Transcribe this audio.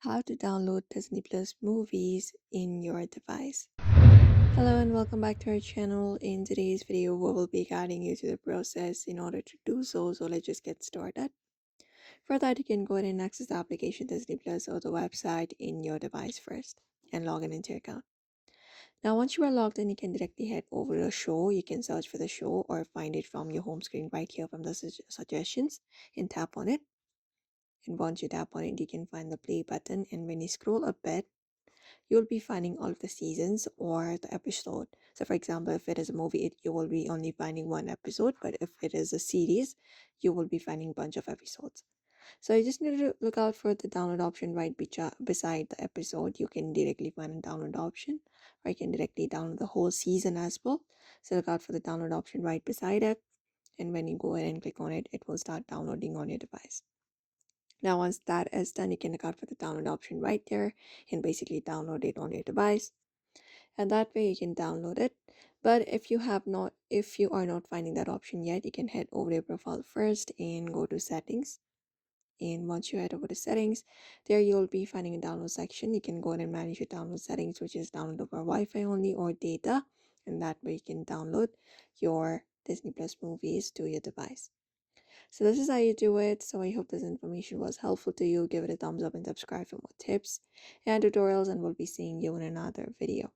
How to download Disney Plus movies in your device. Hello and welcome back to our channel. In today's video, we will be guiding you through the process in order to do so. Let's just get started. For that, you can go ahead and access the application Disney Plus or the website in your device first and log in into your account. Now, once you are logged in, you can directly head over to the show. You can search for the show or find it from your home screen right here from the suggestions and tap on it. And once you tap on it, you can find the play button. And when you scroll a bit, you'll be finding all of the seasons or the episode. So, for example, if it is a movie, you will be only finding one episode, but if it is a series, you will be finding a bunch of episodes. So, you just need to look out for the download option right beside the episode. You can directly find a download option, or you can directly download the whole season as well. So, look out for the download option right beside it. And when you go ahead and click on it, it will start downloading on your device. Now, once that is done, you can look out for the download option right there and basically download it on your device. And that way you can download it. But if you are not finding that option yet, you can head over to your profile first and go to settings. And once you head over to settings, there you'll be finding a download section. You can go ahead and manage your download settings, which is download over Wi-Fi only or data. And that way you can download your Disney Plus movies to your device. So this is how you do it. So I hope this information was helpful to you. Give it a thumbs up and subscribe for more tips and tutorials, and we'll be seeing you in another video.